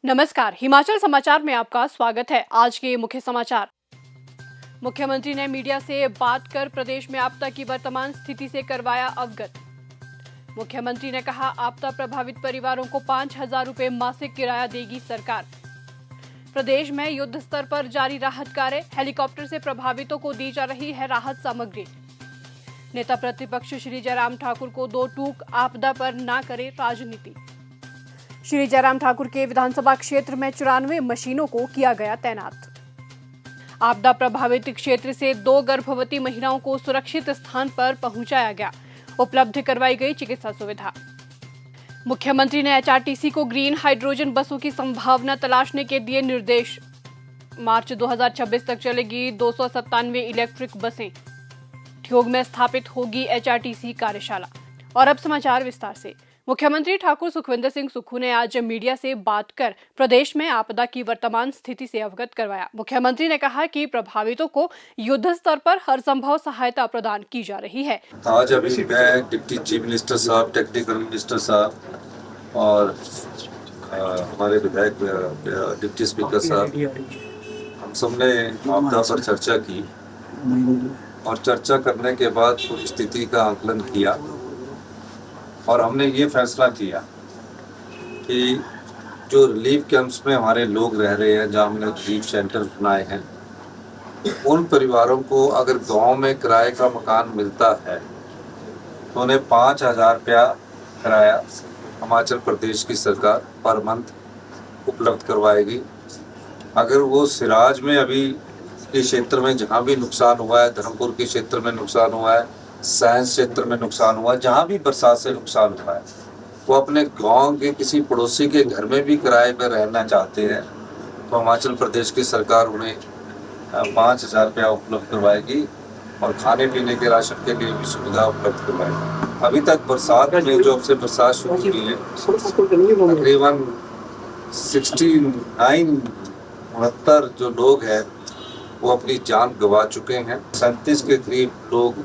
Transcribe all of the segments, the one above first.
नमस्कार, हिमाचल समाचार में आपका स्वागत है। आज के मुख्य समाचार। मुख्यमंत्री ने मीडिया से बात कर प्रदेश में आपदा की वर्तमान स्थिति से करवाया अवगत। मुख्यमंत्री ने कहा, आपदा प्रभावित परिवारों को 5,000 रुपए मासिक किराया देगी सरकार। प्रदेश में युद्ध स्तर पर जारी राहत कार्य, हेलीकॉप्टर से प्रभावितों को दी जा रही है राहत सामग्री। नेता प्रतिपक्ष श्री जयराम ठाकुर को दो टूक, आपदा पर ना करे राजनीति। श्री जयराम ठाकुर के विधानसभा क्षेत्र में 94 मशीनों को किया गया तैनात। आपदा प्रभावित क्षेत्र से 2 गर्भवती महिलाओं को सुरक्षित स्थान पर पहुंचाया गया, उपलब्ध करवाई गई चिकित्सा सुविधा। मुख्यमंत्री ने एचआरटीसी को ग्रीन हाइड्रोजन बसों की संभावना तलाशने के दिए निर्देश। मार्च 2026 तक चलेगी 297 इलेक्ट्रिक बसें। ठियोग में स्थापित होगी एचआरटीसी कार्यशाला। और अब समाचार विस्तार से। मुख्यमंत्री ठाकुर सुखविंदर सिंह सुक्खू ने आज मीडिया से बात कर प्रदेश में आपदा की वर्तमान स्थिति से अवगत करवाया। मुख्यमंत्री ने कहा कि प्रभावितों को युद्ध स्तर पर हर संभव सहायता प्रदान की जा रही है। आज अभी मैं डिप्टी चीफ मिनिस्टर साहब, टेक्निकल मिनिस्टर साहब और हमारे विधायक डिप्टी स्पीकर साहब, हम सबने आपदा पर चर्चा की और चर्चा करने के बाद स्थिति का आकलन किया और हमने ये फैसला किया कि जो रिलीफ कैंप्स में हमारे लोग रह रहे हैं, जहाँ हमने रिलीफ सेंटर बनाए हैं, उन परिवारों को अगर गांव में किराए का मकान मिलता है तो उन्हें 5,000 रुपया किराया हिमाचल प्रदेश की सरकार पर मंथ उपलब्ध करवाएगी। अगर वो सिराज में अभी के क्षेत्र में जहाँ भी नुकसान हुआ है, धर्मपुर के क्षेत्र में नुकसान हुआ है, साइंस क्षेत्र में नुकसान हुआ, जहाँ भी बरसात से नुकसान हुआ है, वो अपने गांव के किसी पड़ोसी के घर में भी किराए पर रहना चाहते हैं तो हिमाचल प्रदेश की सरकार उन्हें 5,000 रुपया उपलब्ध करवाएगी और खाने पीने के राशन के लिए भी सुविधा उपलब्ध करवाएगी। अभी तक बरसात में जो अब से बरसात शुरू हुई है, तकरीबन 69 जो लोग हैं वो अपनी जान गंवा चुके हैं। 37 के करीब लोग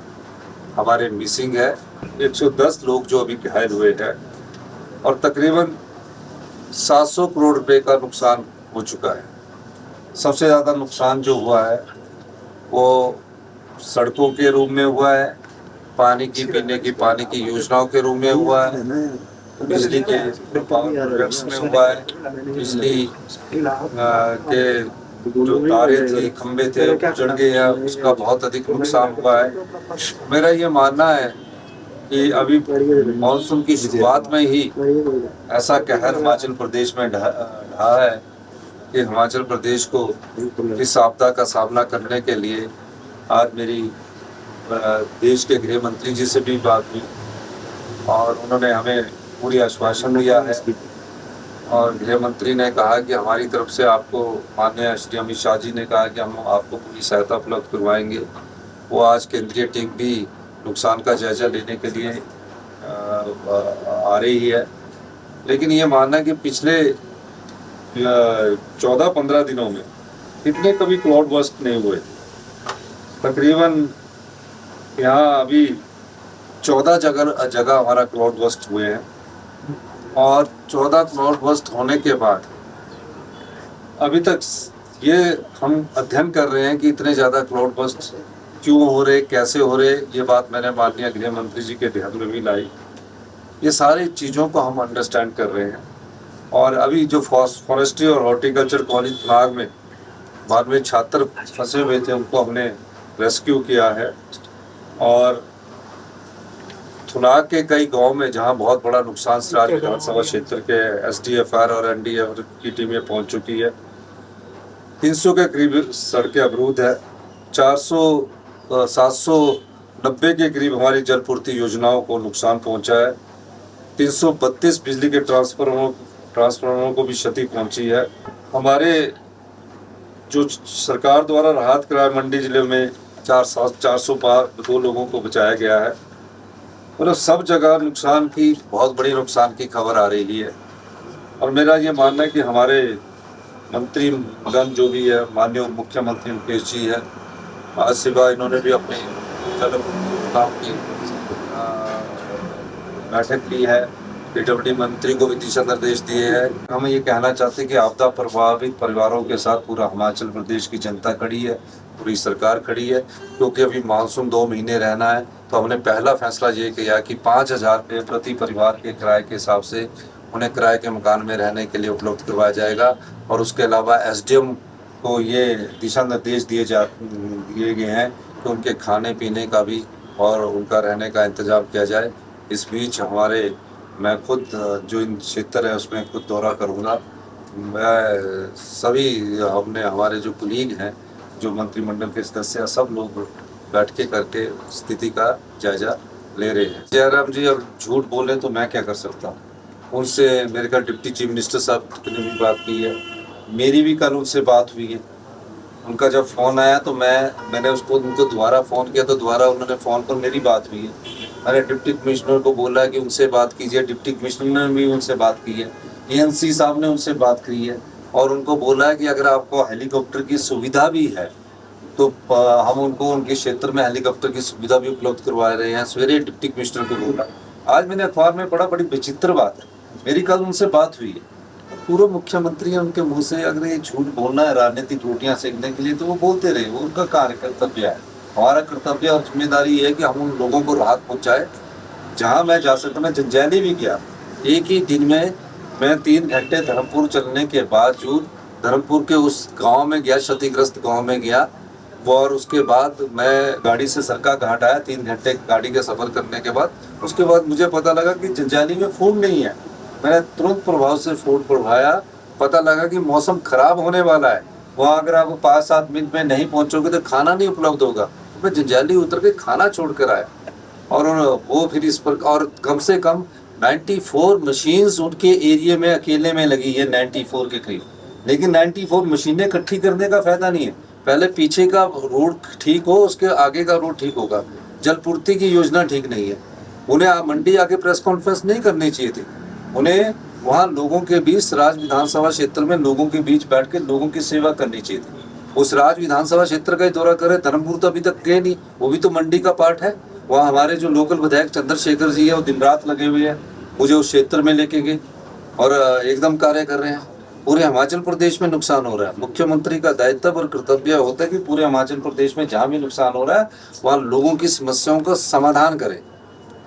हमारे मिसिंग है, 110 लोग जो अभी घायल हुए हैं और तकरीबन 700 करोड़ रुपए का नुकसान हो चुका है। सबसे ज़्यादा नुकसान जो हुआ है वो सड़कों के रूप में हुआ है, पानी की पीने की पानी की योजनाओं के रूप में हुआ है, बिजली के पावर प्रोजेक्ट्स में हुआ है, बिजली के जो तारे थे, खंबे थे, उजड़ गए हैं, उसका बहुत अधिक नुकसान हुआ है। मेरा ये मानना है कि अभी मानसून की शुरुआत में ही ऐसा कहर हिमाचल प्रदेश में ढहा है कि हिमाचल प्रदेश को इस आपदा का सामना करने के लिए आज मेरी देश के गृह मंत्री जी से भी बात हुई और उन्होंने हमें पूरी आश्वासन दिया है और गृह मंत्री ने कहा कि हमारी तरफ से आपको, माननीय श्री अमित शाह जी ने कहा कि हम आपको पूरी सहायता उपलब्ध करवाएंगे। वो आज केंद्रीय टीम भी नुकसान का जायजा लेने के लिए आ रही है। लेकिन ये मानना कि पिछले 14-15 दिनों में इतने कभी क्लाउड बर्स्ट नहीं हुए। तकरीबन यहाँ अभी 14 जगह हमारा क्लाउड बर्स्ट हुए हैं और 14 क्लाउड बर्स्ट होने के बाद अभी तक ये हम अध्ययन कर रहे हैं कि इतने ज़्यादा क्लाउड बर्स्ट क्यों हो रहे, कैसे हो रहे। ये बात मैंने माननीय गृह मंत्री जी के ध्यान में भी लाई। ये सारी चीज़ों को हम अंडरस्टैंड कर रहे हैं और अभी जो फॉरेस्ट्री और हॉर्टिकल्चर कॉलेज विभाग में बाद में छात्र फंसे हुए थे, उनको हमने रेस्क्यू किया है और थुनाग के कई गांव में जहां बहुत बड़ा नुकसान सिराज विधानसभा क्षेत्र के एसडीएफआर और एनडीएफ की टीमें पहुंच चुकी है। 300 के करीब सड़कें अवरुद्ध है, 790 के करीब हमारी जलपूर्ति योजनाओं को नुकसान पहुंचा है, 332 बिजली के ट्रांसफार्मरों को भी क्षति पहुंची है। हमारे जो सरकार द्वारा राहत किराया मंडी जिले में 402 लोगों को बचाया गया है। मतलब सब जगह नुकसान की, बहुत बड़ी नुकसान की खबर आ रही है और मेरा ये मानना है कि हमारे मंत्रीगण जो भी है, माननीय मुख्यमंत्री मुकेश जी है, आज सुबह इन्होंने भी अपनी की बैठक की है पीडब्ल्यूडी मंत्री को भी दिशा निर्देश दिए हैं। हम ये कहना चाहते हैं कि आपदा प्रभावित परिवारों के साथ पूरा हिमाचल प्रदेश की जनता खड़ी है, पूरी सरकार खड़ी है, क्योंकि अभी मानसून 2 महीने रहना है। तो हमने पहला फैसला ये किया कि 5,000 रुपये प्रति परिवार के किराए के हिसाब से उन्हें किराए के मकान में रहने के लिए उपलब्ध करवाया जाएगा। और उसके अलावा एसडीएम को ये दिशा निर्देश दिए गए हैं कि उनके खाने पीने का भी और उनका रहने का इंतजाम किया जाए। इस बीच मैं खुद जो इन क्षेत्र है उसमें खुद दौरा करूँगा। मैं सभी हमारे जो कुलीग हैं, जो मंत्रिमंडल के सदस्य हैं, सब लोग बैठ के करके स्थिति का जायजा ले रहे हैं। जयराम जी अब झूठ बोले तो मैं क्या कर सकता हूँ। उनसे मेरे ख्याल डिप्टी चीफ मिनिस्टर साहब ने भी बात की है, मेरी भी कल उनसे बात हुई है। उनका जब फ़ोन आया तो मैंने उनको दोबारा फ़ोन किया तो दोबारा उन्होंने फ़ोन पर मेरी बात हुई है। मैंने डिप्टी कमिश्नर को बोला कि उनसे बात कीजिए, डिप्टी कमिश्नर ने भी उनसे बात की है, एएनसी साहब ने उनसे बात की है और उनको बोला है कि अगर आपको हेलीकॉप्टर की सुविधा भी है तो हम उनको उनके क्षेत्र में हेलीकॉप्टर की सुविधा भी उपलब्ध करवा रहे हैं। सवेरे डिप्टी कमिश्नर को बोला। आज मैंने अखबार में पढ़ा, बड़ी विचित्र बात है, मेरी कल उनसे बात हुई है। पूर्व मुख्यमंत्री हैं, उनके मुंह से अगर ये झूठ बोलना है राजनीतिक रोटियां सेकने के लिए तो वो बोलते रहे, वो उनका कार्य कर्तव्य है। हमारा कर्तव्य और जिम्मेदारी है कि हम उन लोगों को राहत पहुंचाए। जहां मैं जा सकता, मैं जंजैली भी गया, एक ही दिन में मैं 3 घंटे धर्मपुर चलने के बावजूद धर्मपुर के उस गांव में गया, क्षतिग्रस्त गांव में गया, और उसके बाद मैं गाड़ी से सरका घाट आया। 3 घंटे गाड़ी का सफर करने के बाद उसके बाद मुझे पता लगा कि जंजैली में फूड नहीं है। मैंने तुरंत प्रभाव से फूड बढ़वाया, पता लगा कि मौसम खराब होने वाला है, वहाँ अगर आप 5-7 मिनट में नहीं पहुँचोगे तो खाना नहीं उपलब्ध होगा। मैं जंजैली उतर के खाना छोड़ कर आया और वो फिर इस पर, और कम से कम 94 मशीन्स उनके एरिया में अकेले में लगी है, 94 के करीब। लेकिन 94 मशीनें इकट्ठी करने का फायदा नहीं है, पहले पीछे का रोड ठीक हो, उसके आगे का रोड ठीक होगा। जलपूर्ति की योजना ठीक नहीं है। उन्हें मंडी आके प्रेस कॉन्फ्रेंस नहीं करनी चाहिए थी, उन्हें वहाँ लोगों के बीच, सराज विधानसभा क्षेत्र में लोगों के बीच बैठ के लोगों की सेवा करनी चाहिए थी। उस राज विधानसभा क्षेत्र का ही दौरा करे। धर्मपुर तो अभी तक गए नहीं, वो भी तो मंडी का पार्ट है। वहाँ हमारे जो लोकल विधायक चंद्रशेखर जी है वो दिन रात लगे हुए हैं, मुझे उस क्षेत्र में लेके गए और एकदम कार्य कर रहे हैं। पूरे हिमाचल प्रदेश में नुकसान हो रहा है। मुख्यमंत्री का दायित्व और कर्तव्य होता है कि पूरे हिमाचल प्रदेश में जहाँ भी नुकसान हो रहा है वहाँ लोगों की समस्याओं का समाधान करें।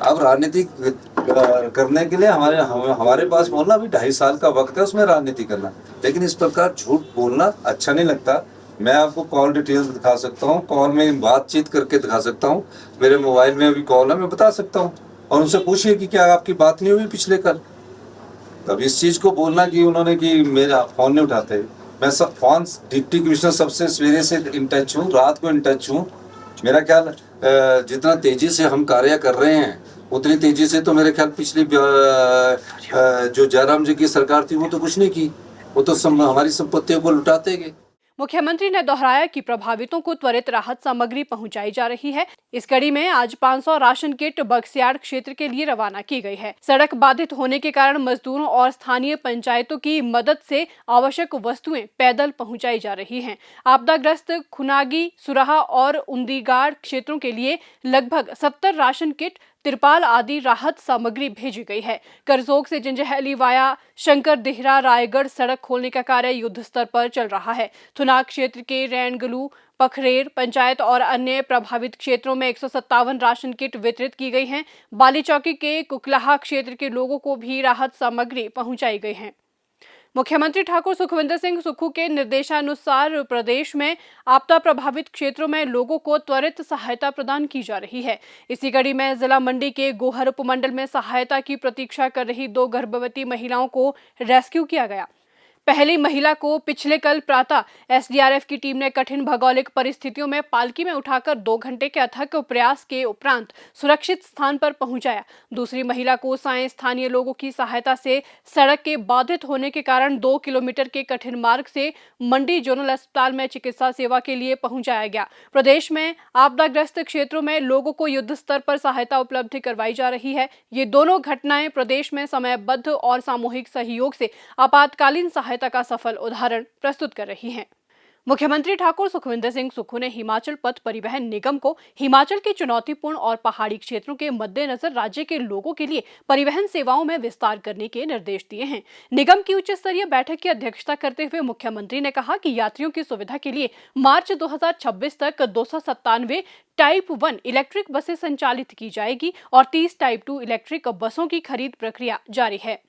अब राजनीति करने के लिए हमारे पास बोलना अभी 2.5 साल का वक्त है उसमें राजनीति करना, लेकिन इस प्रकार झूठ बोलना अच्छा नहीं लगता। मैं आपको कॉल डिटेल्स दिखा सकता हूँ, कॉल में बातचीत करके दिखा सकता हूँ, मेरे मोबाइल में अभी कॉल है, मैं बता सकता हूँ। और उनसे पूछिए कि क्या आपकी बात नहीं हुई पिछले कल। तब इस चीज़ को बोलना कि उन्होंने कि मेरा फ़ोन नहीं उठाते, मैं सब फ़ोन डिप्टी कमिश्नर सबसे सवेरे से इन टच हूँ, रात को इन टच हूँ। मेरा ख्याल जितना तेज़ी से हम कार्य कर रहे हैं उतनी तेज़ी से तो मेरे ख्याल पिछली जो जयराम जी की सरकार थी वो तो कुछ नहीं की, वो तो हमारी संपत्तियों को लुटाते गए। मुख्यमंत्री ने दोहराया कि प्रभावितों को त्वरित राहत सामग्री पहुंचाई जा रही है। इस कड़ी में आज 500 राशन किट बक्सियाड़ क्षेत्र के लिए रवाना की गई है। सड़क बाधित होने के कारण मजदूरों और स्थानीय पंचायतों की मदद से आवश्यक वस्तुएं पैदल पहुंचाई जा रही हैं। आपदाग्रस्त खुनागी, सुराहा और उंदीगाड़ क्षेत्रों के लिए लगभग 70 राशन किट, तिरपाल आदि राहत सामग्री भेजी गई है। करजोग से जंजैहली वाया शंकर देहरा रायगढ़ सड़क खोलने का कार्य युद्ध स्तर पर चल रहा है। थुनाग क्षेत्र के रैनगलू, पखरेर पंचायत और अन्य प्रभावित क्षेत्रों में 157 राशन किट वितरित की गई हैं। बाली चौकी के कुकलाहा क्षेत्र के लोगों को भी राहत सामग्री पहुंचाई गई है। मुख्यमंत्री ठाकुर सुखविंदर सिंह सुक्खू के निर्देशानुसार प्रदेश में आपदा प्रभावित क्षेत्रों में लोगों को त्वरित सहायता प्रदान की जा रही है। इसी कड़ी में जिला मंडी के गोहर उपमंडल में सहायता की प्रतीक्षा कर रही 2 गर्भवती महिलाओं को रेस्क्यू किया गया। पहली महिला को पिछले कल प्रातः एसडीआरएफ की टीम ने कठिन भौगोलिक परिस्थितियों में पालकी में उठाकर 2 घंटे के अथक प्रयास के उपरांत सुरक्षित स्थान पर पहुंचाया। दूसरी महिला को सायं स्थानीय लोगों की सहायता से सड़क के बाधित होने के कारण 2 किलोमीटर के कठिन मार्ग से मंडी जोनल अस्पताल में चिकित्सा सेवा के लिए पहुंचाया गया। प्रदेश में आपदाग्रस्त क्षेत्रों में लोगों को युद्ध स्तर पर सहायता उपलब्ध करवाई जा रही है। ये दोनों घटनाएं प्रदेश में समयबद्ध और सामूहिक सहयोग से आपातकालीन सहायता का सफल उदाहरण प्रस्तुत कर रही हैं। मुख्यमंत्री ठाकुर सुखविंदर सिंह सुक्खू ने हिमाचल पथ परिवहन निगम को हिमाचल के चुनौतीपूर्ण और पहाड़ी क्षेत्रों के मद्देनजर राज्य के लोगों के लिए परिवहन सेवाओं में विस्तार करने के निर्देश दिए हैं। निगम की उच्च स्तरीय बैठक की अध्यक्षता करते हुए मुख्यमंत्री ने कहा कि यात्रियों की सुविधा के लिए मार्च 2026 तक 297 टाइप 1 इलेक्ट्रिक बसें संचालित की जाएगी और 30 टाइप 2 इलेक्ट्रिक बसों की खरीद प्रक्रिया जारी है।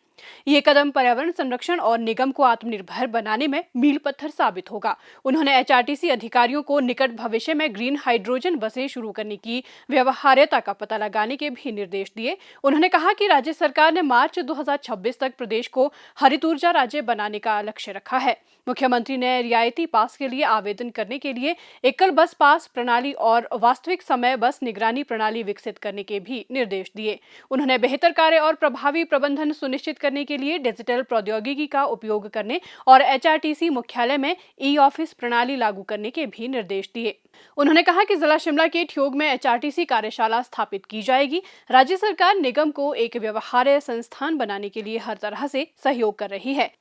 ये कदम पर्यावरण संरक्षण और निगम को आत्मनिर्भर बनाने में मील पत्थर साबित होगा। उन्होंने एचआरटीसी अधिकारियों को निकट भविष्य में ग्रीन हाइड्रोजन बसें शुरू करने की व्यवहार्यता का पता लगाने के भी निर्देश दिए। उन्होंने कहा कि राज्य सरकार ने मार्च 2026 तक प्रदेश को हरित ऊर्जा राज्य बनाने का लक्ष्य रखा है। मुख्यमंत्री ने रियायती पास के लिए आवेदन करने के लिए एकल बस पास प्रणाली और वास्तविक समय बस निगरानी प्रणाली विकसित करने के भी निर्देश दिए। उन्होंने बेहतर कार्य और प्रभावी प्रबंधन सुनिश्चित करने के लिए डिजिटल प्रौद्योगिकी का उपयोग करने और एचआरटीसी मुख्यालय में ई ऑफिस प्रणाली लागू करने के भी निर्देश दिए। उन्होंने कहा कि जिला शिमला के ठियोग में एचआरटीसी कार्यशाला स्थापित की जाएगी। राज्य सरकार निगम को एक व्यवहार्य संस्थान बनाने के लिए हर तरह से सहयोग कर रही है।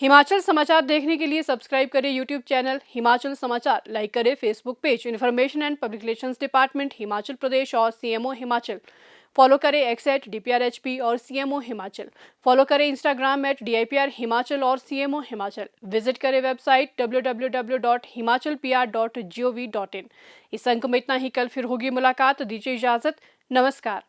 हिमाचल समाचार देखने के लिए सब्सक्राइब करें यूट्यूब चैनल हिमाचल समाचार, लाइक करें Facebook page information and public relations department Himachal Pradesh और सीएमओ हिमाचल। फॉलो करें x@DPRHP और सीएमओ हिमाचल। फॉलो करें इंस्टाग्राम @DIPR हिमाचल और सीएमओ हिमाचल। विजिट करें वेबसाइट www.himachalpr.gov.in। इस अंक में इतना ही। कल फिर होगी मुलाकात। दीजिए इजाजत। नमस्कार।